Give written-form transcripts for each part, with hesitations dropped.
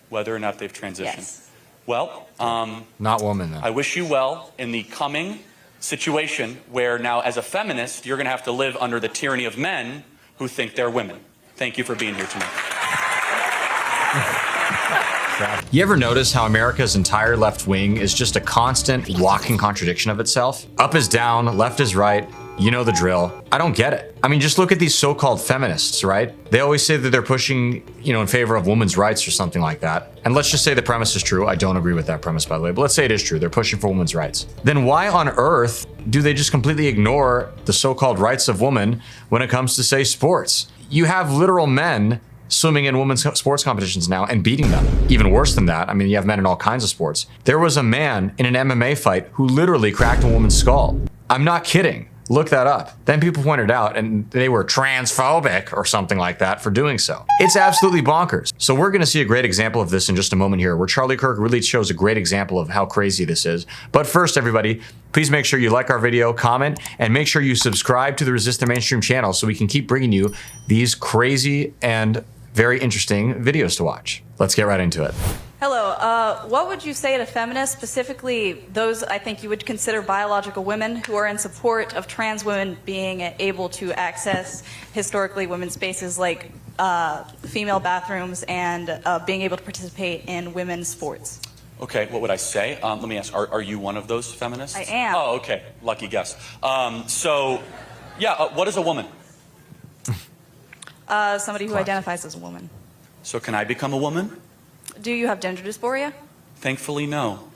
Whether or not they've transitioned. Yes. Well, not woman, though. I wish you well in the coming situation where now, as a feminist, you're going to have to live under the tyranny of men who think they're women. Thank you for being here tonight. You ever notice how America's entire left wing is just a constant walking contradiction of itself? Up is down, left is right. You know the drill. I don't get it. I mean, just look at these so-called feminists, right? They always say that they're pushing, in favor of women's rights or something like that. And let's just say the premise is true. I don't agree with that premise, by the way, but let's say it is true. They're pushing for women's rights. Then why on earth do they just completely ignore the so-called rights of women when it comes to, say, sports? You have literal men swimming in women's sports competitions now and beating them. Even worse than that, I mean, you have men in all kinds of sports. There was a man in an MMA fight who literally cracked a woman's skull. I'm not kidding. Look that up. Then people pointed out and they were transphobic or something like that for doing so. It's absolutely bonkers. So we're gonna see a great example of this in just a moment here, where Charlie Kirk really shows a great example of how crazy this is. But first, everybody, please make sure you like our video, comment, and make sure you subscribe to the Resist the Mainstream channel so we can keep bringing you these crazy and very interesting videos to watch. Let's get right into it. Hello. What would you say to feminists, specifically those I think you would consider biological women who are in support of trans women being able to access historically women's spaces like female bathrooms and being able to participate in women's sports? Okay, what would I say? Let me ask, are you one of those feminists? I am. Oh, okay, lucky guess. What is a woman? Somebody who identifies as a woman. So can I become a woman? Do you have gender dysphoria? Thankfully, no.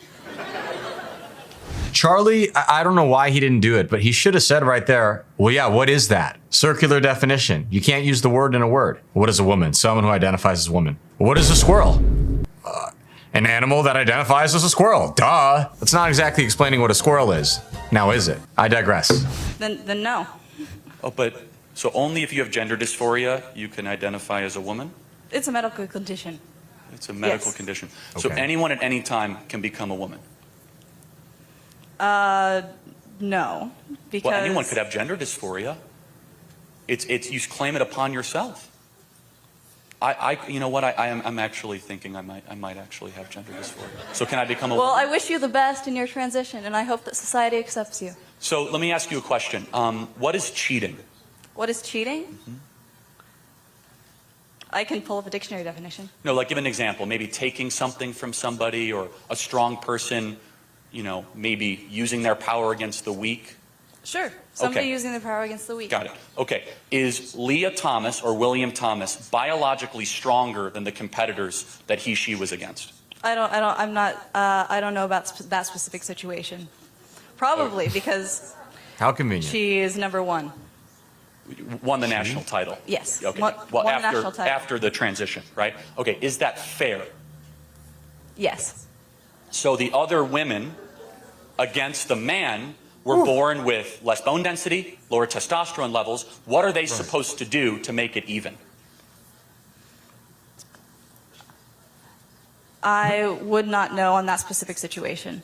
Charlie, I don't know why he didn't do it, but he should have said right there, well, yeah, what is that? Circular definition. You can't use the word in a word. What is a woman? Someone who identifies as a woman. What is a squirrel? An animal that identifies as a squirrel. Duh. That's not exactly explaining what a squirrel is. Now, is it? I digress. Then no. Oh, but so only if you have gender dysphoria, you can identify as a woman? It's a medical condition. It's a medical condition. So anyone at any time can become a woman? No, because... Well, anyone could have gender dysphoria. You claim it upon yourself. You know what? I'm actually thinking I might actually have gender dysphoria. So can I become a woman? Well, I wish you the best in your transition, and I hope that society accepts you. So let me ask you a question. What is cheating? What is cheating? Mm-hmm. I can pull up a dictionary definition. No, like give an example. Maybe taking something from somebody, or a strong person, maybe using their power against the weak. Sure. Somebody using their power against the weak. Got it. Okay. Is Leah Thomas or William Thomas biologically stronger than the competitors that she was against? I don't know about that specific situation. Probably because how convenient. She is number one. Won the national title. Yes. Okay. Won the national title. After the transition, right? Okay. Is that fair? Yes. So the other women against the man were born with less bone density, lower testosterone levels. What are they supposed to do to make it even? I would not know on that specific situation.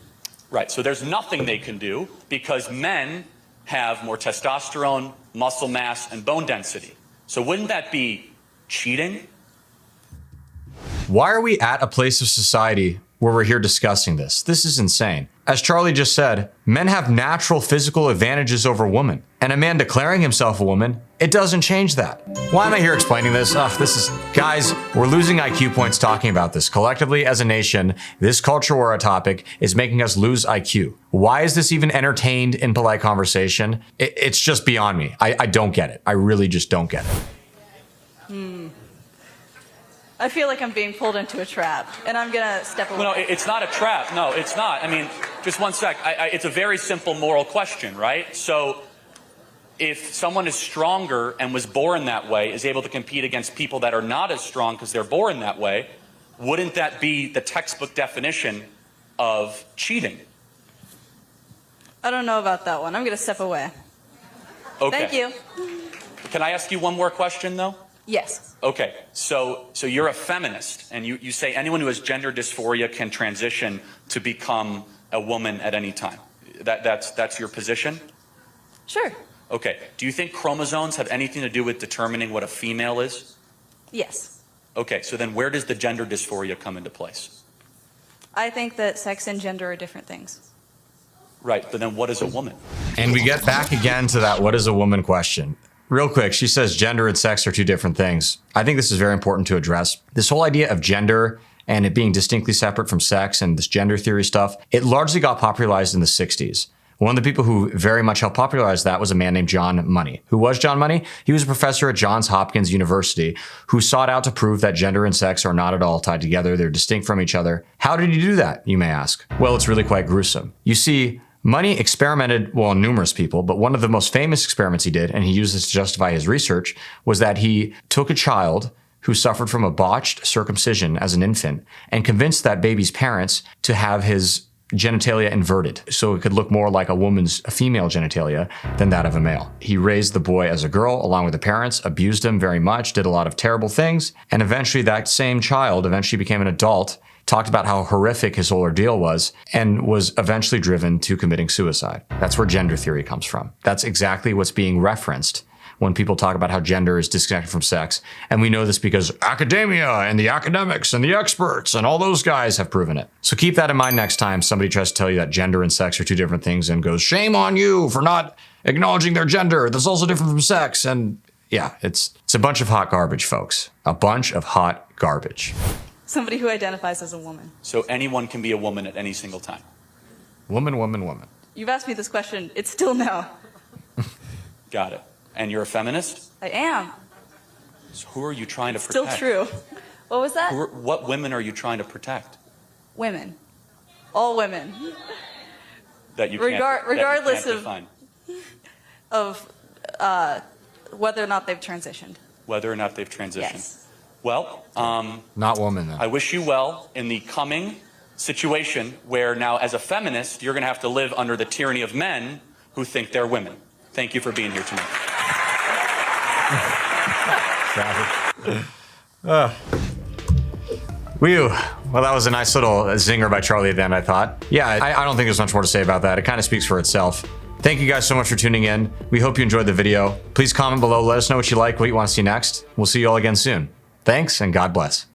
Right. So there's nothing they can do because men have more testosterone, muscle mass, and bone density. So wouldn't that be cheating? Why are we at a place of society where we're here discussing this? This is insane. As Charlie just said, men have natural physical advantages over women. And a man declaring himself a woman, it doesn't change that. Why am I here explaining this? Guys, we're losing IQ points talking about this. Collectively as a nation, this culture war topic is making us lose IQ. Why is this even entertained in polite conversation? It's just beyond me. I don't get it. I really just don't get it. I feel like I'm being pulled into a trap, and I'm gonna step away. Well, no, it's not a trap. No, it's not. I mean, just one sec. It's a very simple moral question, right? So if someone is stronger and was born that way, is able to compete against people that are not as strong because they're born that way, wouldn't that be the textbook definition of cheating? I don't know about that one. I'm gonna step away. Okay. Thank you. Can I ask you one more question, though? Yes. Okay, so you're a feminist, and you say anyone who has gender dysphoria can transition to become a woman at any time. That's your position? Sure. Okay. Do you think chromosomes have anything to do with determining what a female is? Yes. Okay, so then where does the gender dysphoria come into place? I think that sex and gender are different things. Right, but then what is a woman? And we get back again to that what is a woman question. Real quick, she says gender and sex are two different things. I think this is very important to address. This whole idea of gender and it being distinctly separate from sex and this gender theory stuff, it largely got popularized in the 60s. One of the people who very much helped popularize that was a man named John Money. Who was John Money? He was a professor at Johns Hopkins University who sought out to prove that gender and sex are not at all tied together. They're distinct from each other. How did he do that, you may ask? Well, it's really quite gruesome. You see, Money experimented, well, on numerous people, but one of the most famous experiments he did, and he used this to justify his research, was that he took a child who suffered from a botched circumcision as an infant and convinced that baby's parents to have his genitalia inverted so it could look more like a female genitalia than that of a male. He raised the boy as a girl along with the parents, abused him very much, did a lot of terrible things, and eventually that same child eventually became an adult, talked about how horrific his whole ordeal was, and was eventually driven to committing suicide. That's where gender theory comes from. That's exactly what's being referenced when people talk about how gender is disconnected from sex. And we know this because academia and the academics and the experts and all those guys have proven it. So keep that in mind next time somebody tries to tell you that gender and sex are two different things and goes, shame on you for not acknowledging their gender. That's also different from sex. And yeah, it's a bunch of hot garbage, folks. A bunch of hot garbage. Somebody who identifies as a woman. So anyone can be a woman at any single time. Woman, woman, woman. You've asked me this question. It's still no. Got it. And you're a feminist? I am. So who are you trying to Still protect? true. What was that? What women are you trying to protect? Women. All women. That you Regardless can't define? of whether or not they've transitioned. Whether or not they've transitioned. Yes. Well, Not woman, though. I wish you well in the coming situation where now as a feminist, you're going to have to live under the tyranny of men who think they're women. Thank you for being here tonight. Well, that was a nice little zinger by Charlie at the end, I thought. Yeah, I don't think there's much more to say about that. It kind of speaks for itself. Thank you guys so much for tuning in. We hope you enjoyed the video. Please comment below. Let us know what you like, what you want to see next. We'll see you all again soon. Thanks, and God bless.